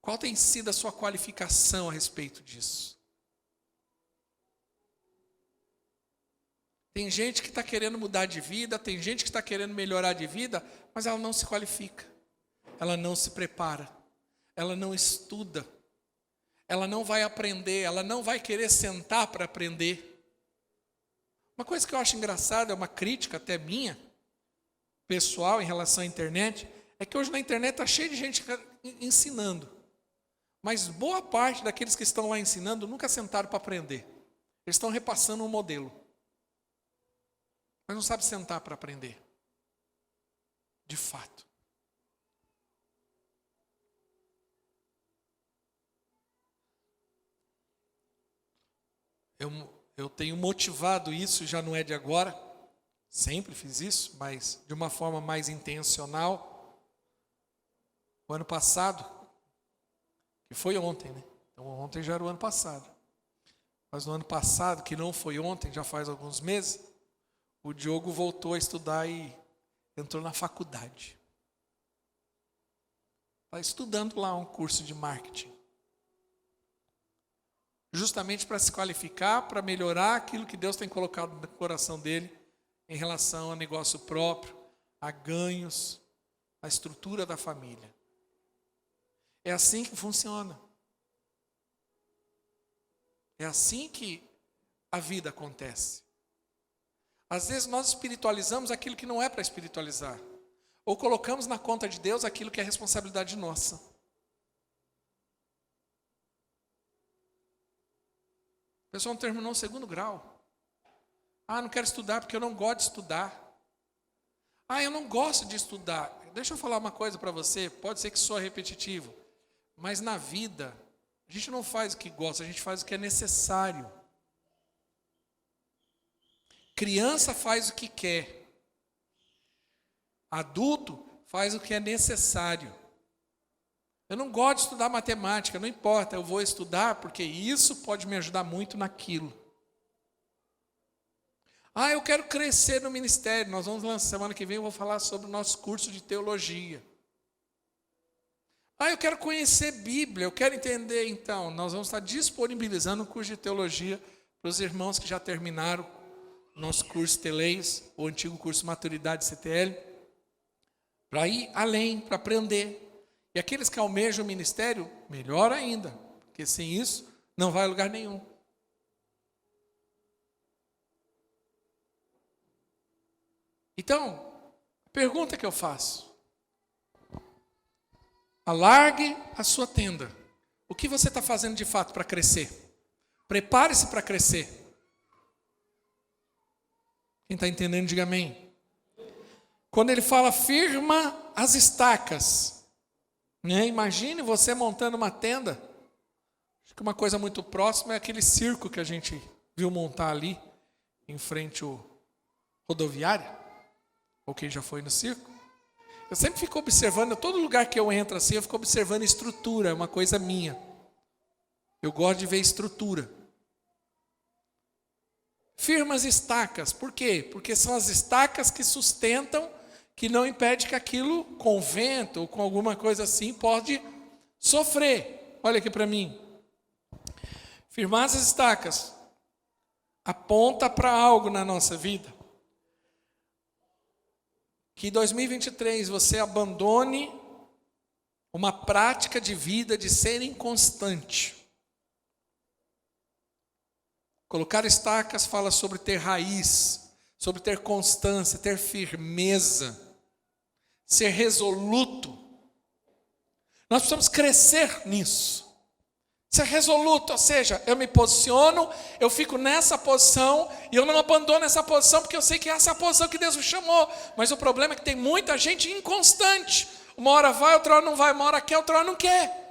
Qual tem sido a sua qualificação a respeito disso? Tem gente que está querendo mudar de vida, tem gente que está querendo melhorar de vida, mas ela não se qualifica, ela não se prepara, ela não estuda, ela não vai aprender, ela não vai querer sentar para aprender. Uma coisa que eu acho engraçada, é uma crítica até minha, pessoal, em relação à internet, é que hoje na internet está cheio de gente ensinando. Mas boa parte daqueles que estão lá ensinando nunca sentaram para aprender. Eles estão repassando um modelo. Mas não sabem sentar para aprender. De fato. Eu tenho motivado isso, já não é de agora. Sempre fiz isso, mas de uma forma mais intencional. O ano passado, que foi ontem, né? Então ontem já era o ano passado. Mas no ano passado, que não foi ontem, já faz alguns meses, o Diogo voltou a estudar e entrou na faculdade. Está estudando lá um curso de marketing. Justamente para se qualificar, para melhorar aquilo que Deus tem colocado no coração dele em relação a negócio próprio, a ganhos, a estrutura da família. É assim que funciona. É assim que a vida acontece. Às vezes nós espiritualizamos aquilo que não é para espiritualizar. Ou colocamos na conta de Deus aquilo que é responsabilidade nossa. A pessoa não terminou o 2º grau. Não quero estudar porque eu não gosto de estudar. Eu não gosto de estudar. Deixa eu falar uma coisa para você, pode ser que soe repetitivo. Mas na vida, a gente não faz o que gosta, a gente faz o que é necessário. Criança faz o que quer. Adulto faz o que é necessário. Eu não gosto de estudar matemática, não importa, eu vou estudar porque isso pode me ajudar muito naquilo. Eu quero crescer no ministério. Nós vamos lançar, semana que vem eu vou falar sobre o nosso curso de teologia. Eu quero conhecer Bíblia, eu quero entender. Então, nós vamos estar disponibilizando um curso de teologia para os irmãos que já terminaram o nosso curso Teleis, o antigo curso Maturidade CTL, para ir além, para aprender. E aqueles que almejam o ministério, melhor ainda, porque sem isso não vai a lugar nenhum. Então, a pergunta que eu faço: alargue a sua tenda. O que você está fazendo de fato para crescer? Prepare-se para crescer. Quem está entendendo, diga amém. Quando ele fala firma as estacas, né? Imagine você montando uma tenda. Acho que uma coisa muito próxima é aquele circo que a gente viu montar ali, em frente ao rodoviária. Ou quem já foi no circo. Eu sempre fico observando, todo lugar que eu entro assim, eu fico observando estrutura, é uma coisa minha. Eu gosto de ver estrutura. Firmas estacas, por quê? Porque são as estacas que sustentam, que não impede que aquilo, com vento ou com alguma coisa assim, pode sofrer. Olha aqui para mim. Firmar as estacas aponta para algo na nossa vida. Que em 2023 você abandone uma prática de vida de ser inconstante. Colocar estacas fala sobre ter raiz, sobre ter constância, ter firmeza, ser resoluto. Nós precisamos crescer nisso. Ser resoluto, ou seja, eu me posiciono, eu fico nessa posição e eu não abandono essa posição porque eu sei que essa é a posição que Deus me chamou. Mas o problema é que tem muita gente inconstante. Uma hora vai, outra hora não vai, uma hora quer, outra hora não quer.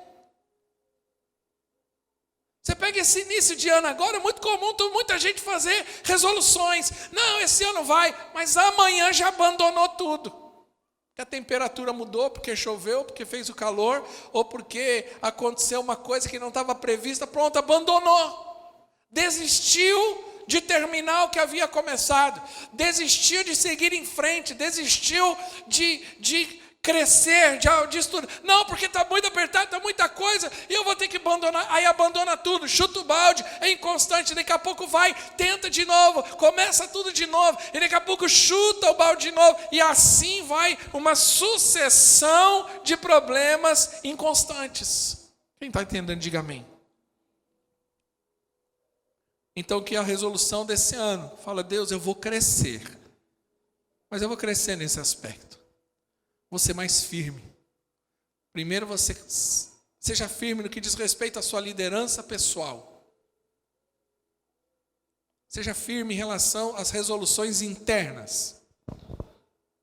Você pega esse início de ano agora, é muito comum muita gente fazer resoluções. Não, esse ano vai, mas amanhã já abandonou tudo. Porque a temperatura mudou, porque choveu, porque fez o calor, ou porque aconteceu uma coisa que não estava prevista, pronto, abandonou. Desistiu de terminar o que havia começado. Desistiu de seguir em frente, desistiu de crescer, de estudar. Não, porque está muito apertado, está muita coisa, e eu vou ter que aí abandona tudo, chuta o balde, é inconstante, daqui a pouco vai, tenta de novo, começa tudo de novo, e daqui a pouco chuta o balde de novo, e assim vai uma sucessão de problemas inconstantes. Quem está entendendo, diga amém. Então, que a resolução desse ano, fala, Deus, eu vou crescer, mas eu vou crescer nesse aspecto, vou ser mais firme. Primeiro, você seja firme no que diz respeito à sua liderança pessoal. Seja firme em relação às resoluções internas,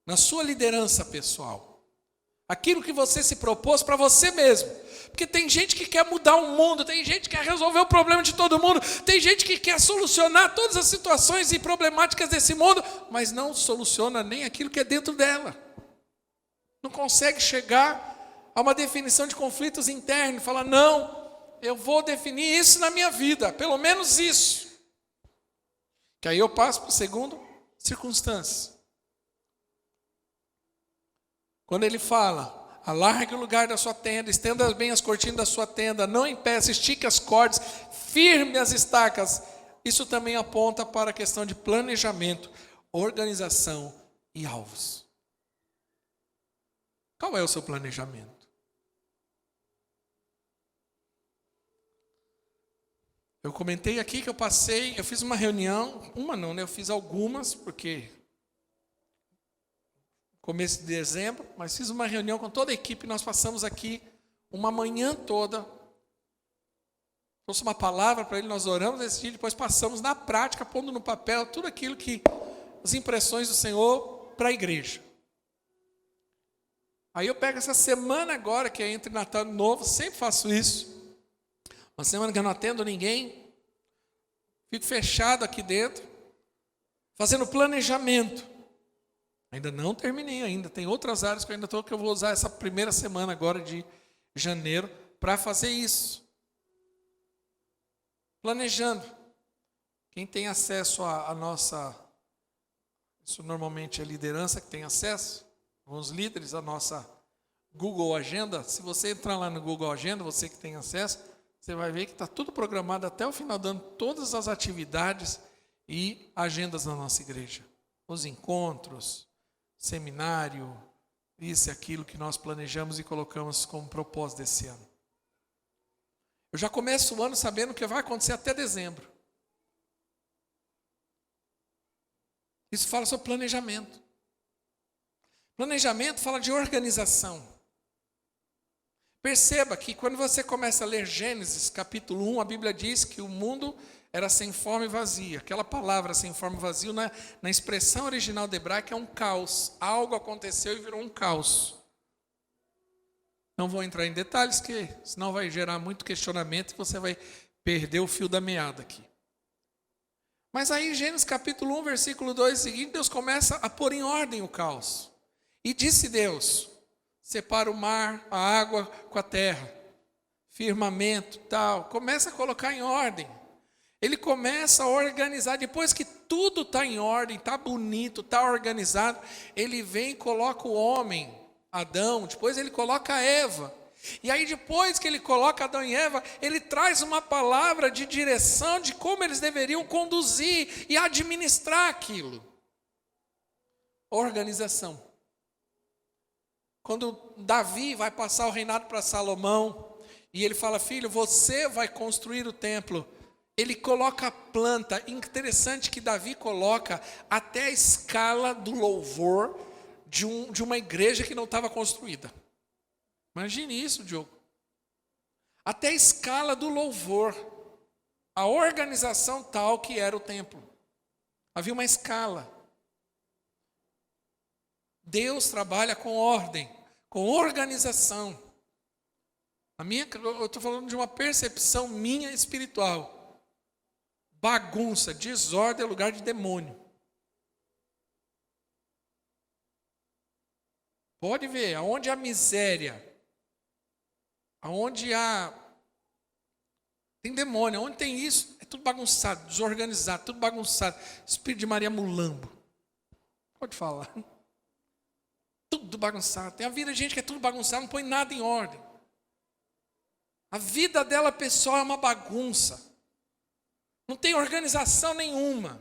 na sua liderança pessoal. Aquilo que você se propôs para você mesmo. Porque tem gente que quer mudar o mundo, tem gente que quer resolver o problema de todo mundo, tem gente que quer solucionar todas as situações e problemáticas desse mundo, mas não soluciona nem aquilo que é dentro dela. Não consegue chegar a uma definição de conflitos internos, fala, não, eu vou definir isso na minha vida, pelo menos isso. Que aí eu passo para o segundo, circunstância. Quando ele fala, alargue o lugar da sua tenda, estenda bem as cortinas da sua tenda, não impeça, estique as cordas, firme as estacas. Isso também aponta para a questão de planejamento, organização e alvos. Qual é o seu planejamento? Eu comentei aqui que eu fiz uma reunião, eu fiz algumas, porque começo de dezembro, mas fiz uma reunião com toda a equipe, nós passamos aqui uma manhã toda, trouxe uma palavra para ele, nós oramos esse dia, depois passamos na prática, pondo no papel tudo aquilo que, as impressões do Senhor para a igreja. Aí eu pego essa semana agora, que é entre Natal e Ano Novo, sempre faço isso, uma semana que eu não atendo ninguém, fico fechado aqui dentro, fazendo planejamento. Ainda não terminei ainda, tem outras áreas que eu ainda estou, que eu vou usar essa primeira semana agora de janeiro para fazer isso. Planejando. Quem tem acesso à nossa, isso normalmente é liderança que tem acesso, alguns líderes, a nossa Google Agenda. Se você entrar lá no Google Agenda, você que tem acesso, você vai ver que está tudo programado até o final do ano, todas as atividades e agendas da nossa igreja. Os encontros, seminário, isso e aquilo que nós planejamos e colocamos como propósito desse ano. Eu já começo o ano sabendo o que vai acontecer até dezembro. Isso fala sobre planejamento. Planejamento fala de organização. Perceba que quando você começa a ler Gênesis, capítulo 1, a Bíblia diz que o mundo era sem forma e vazio. Aquela palavra sem forma e vazio, na expressão original do hebraico, é um caos. Algo aconteceu e virou um caos. Não vou entrar em detalhes, que senão vai gerar muito questionamento e você vai perder o fio da meada aqui. Mas aí em Gênesis capítulo 1, versículo 2 seguinte, Deus começa a pôr em ordem o caos. E disse Deus, separa o mar, a água com a terra, firmamento, tal. Começa a colocar em ordem. Ele começa a organizar, depois que tudo está em ordem, está bonito, está organizado, ele vem e coloca o homem, Adão, depois ele coloca a Eva. E aí depois que ele coloca Adão e Eva, ele traz uma palavra de direção de como eles deveriam conduzir e administrar aquilo. Organização. Quando Davi vai passar o reinado para Salomão, e ele fala, filho, você vai construir o templo. Ele coloca a planta, interessante que Davi coloca até a escala do louvor de uma igreja que não estava construída. Imagine isso, Diogo. Até a escala do louvor, a organização tal que era o templo. Havia uma escala. Deus trabalha com ordem, com organização. Eu estou falando de uma percepção minha espiritual. Bagunça, desordem é lugar de demônio. Pode ver, aonde há miséria, aonde tem demônio, aonde tem isso, é tudo bagunçado, desorganizado, tudo bagunçado. Espírito de Maria Mulambo. Pode falar. Tudo bagunçado. Tem a vida de gente que é tudo bagunçado, não põe nada em ordem. A vida dela pessoal é uma bagunça. Não tem organização nenhuma.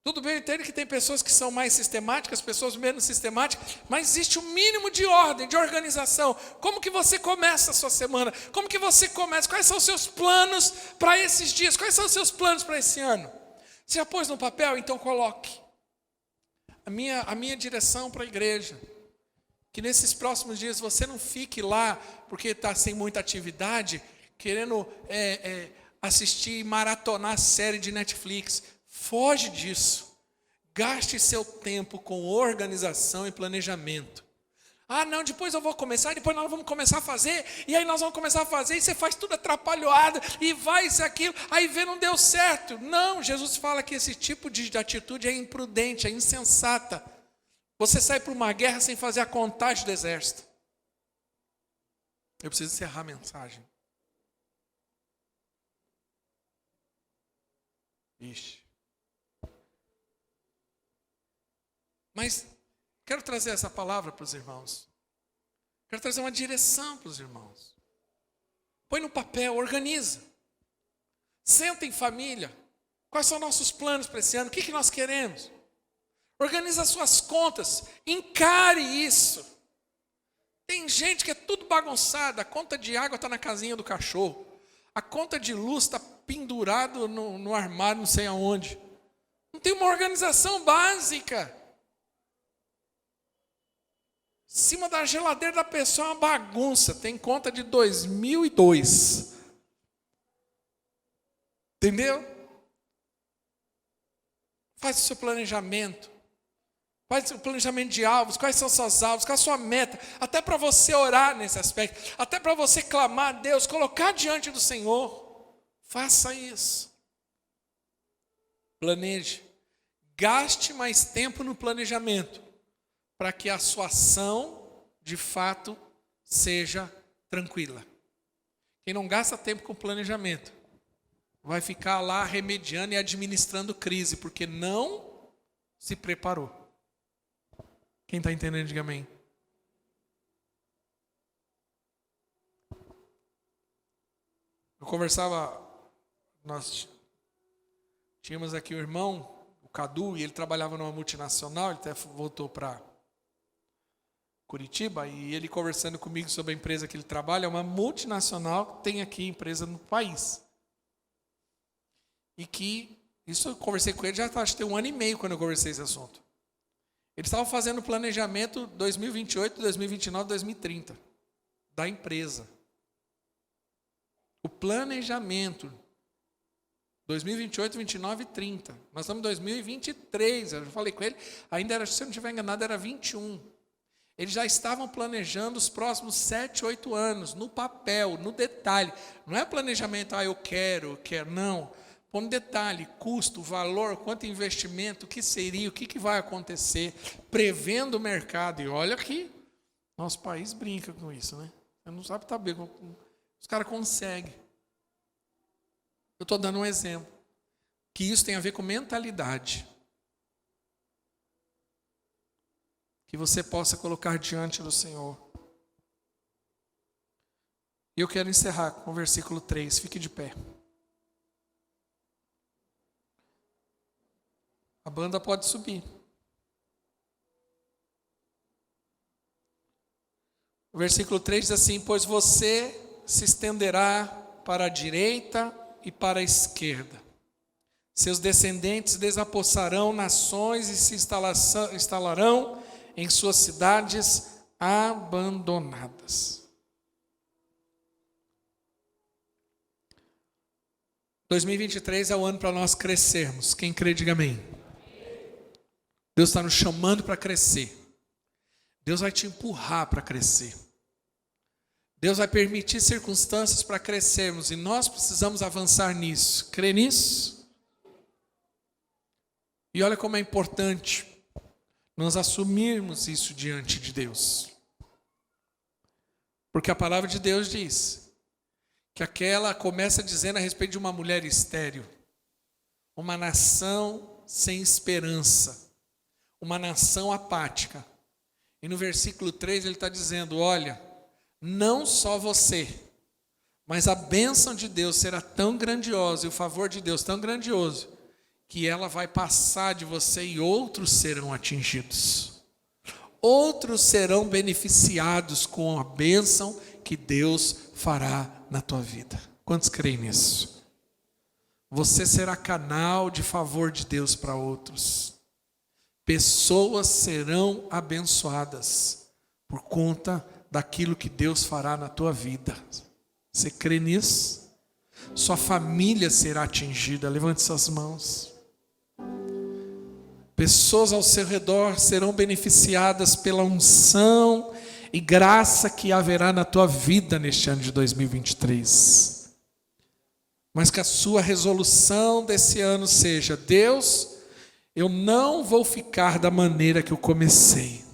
Tudo bem, eu entendo que tem pessoas que são mais sistemáticas, pessoas menos sistemáticas, mas existe um mínimo de ordem, de organização. Como que você começa a sua semana? Como que você começa? Quais são os seus planos para esses dias? Quais são os seus planos para esse ano? Você já pôs no papel? Então coloque. A minha direção para a igreja. Que nesses próximos dias você não fique lá, porque está sem muita atividade, querendo assistir e maratonar a série de Netflix. Foge disso. Gaste seu tempo com organização e planejamento. Ah, não, depois eu vou começar, depois nós vamos começar a fazer, e aí nós vamos começar a fazer, e você faz tudo atrapalhado, e vai isso, aquilo, aí vê, não deu certo. Não, Jesus fala que esse tipo de atitude é imprudente, é insensata. Você sai para uma guerra sem fazer a contagem do exército. Eu preciso encerrar a mensagem. Ixi. Mas quero trazer essa palavra para os irmãos. Quero trazer uma direção para os irmãos. Põe no papel, organiza. Senta em família. Quais são nossos planos para esse ano? O que nós queremos? Organiza as suas contas. Encare isso. Tem gente que é tudo bagunçado. A conta de água está na casinha do cachorro. A conta de luz está pendurado no armário, não sei aonde. Não tem uma organização básica. Em cima da geladeira da pessoa é uma bagunça. Tem conta de 2002. Entendeu? Faz o seu planejamento. Faz o planejamento de alvos. Quais são seus alvos? Qual a sua meta? Até para você orar nesse aspecto. Até para você clamar a Deus. Colocar diante do Senhor. Faça isso. Planeje. Gaste mais tempo no planejamento. Para que a sua ação, de fato, seja tranquila. Quem não gasta tempo com planejamento, vai ficar lá remediando e administrando crise, porque não se preparou. Quem está entendendo, diga amém. Eu conversava, nós tínhamos aqui o irmão, o Cadu, e ele trabalhava numa multinacional, ele até voltou para Curitiba, e ele conversando comigo sobre a empresa que ele trabalha, é uma multinacional que tem aqui empresa no país. E que, isso eu conversei com ele, já acho que tem 1 ano e meio quando eu conversei esse assunto. Eles estavam fazendo planejamento 2028, 2029, 2030 da empresa. O planejamento 2028, 29 e 30. Nós estamos em 2023, eu já falei com ele, ainda era, se eu não estiver enganado, era 21. Eles já estavam planejando os próximos 7, 8 anos, no papel, no detalhe. Não é planejamento, eu quero, não. Põe no detalhe, custo, valor, quanto investimento, o que seria, o que vai acontecer, prevendo o mercado. E olha que nosso país brinca com isso, né? Você não sabe, tá bem, os caras conseguem. Eu estou dando um exemplo. Que isso tem a ver com mentalidade. Que você possa colocar diante do Senhor. E eu quero encerrar com o versículo 3. Fique de pé. A banda pode subir. O versículo 3 diz assim: pois você se estenderá para a direita e para a esquerda. Seus descendentes desapossarão nações e se instalarão em suas cidades abandonadas. 2023 é o ano para nós crescermos. Quem crê, diga amém. Deus está nos chamando para crescer. Deus vai te empurrar para crescer. Deus vai permitir circunstâncias para crescermos. E nós precisamos avançar nisso. Crê nisso? E olha como é importante nós assumirmos isso diante de Deus. Porque a palavra de Deus diz que aquela começa dizendo a respeito de uma mulher estéril. Uma nação sem esperança. Uma nação apática. E no versículo 3 ele está dizendo, olha, não só você, mas a bênção de Deus será tão grandiosa e o favor de Deus tão grandioso, que ela vai passar de você e outros serão atingidos. Outros serão beneficiados com a bênção que Deus fará na tua vida. Quantos creem nisso? Você será canal de favor de Deus para outros. Pessoas serão abençoadas por conta daquilo que Deus fará na tua vida. Você crê nisso? Sua família será atingida. Levante suas mãos. Pessoas ao seu redor serão beneficiadas pela unção e graça que haverá na tua vida neste ano de 2023. Mas que a sua resolução desse ano seja: Deus, eu não vou ficar da maneira que eu comecei.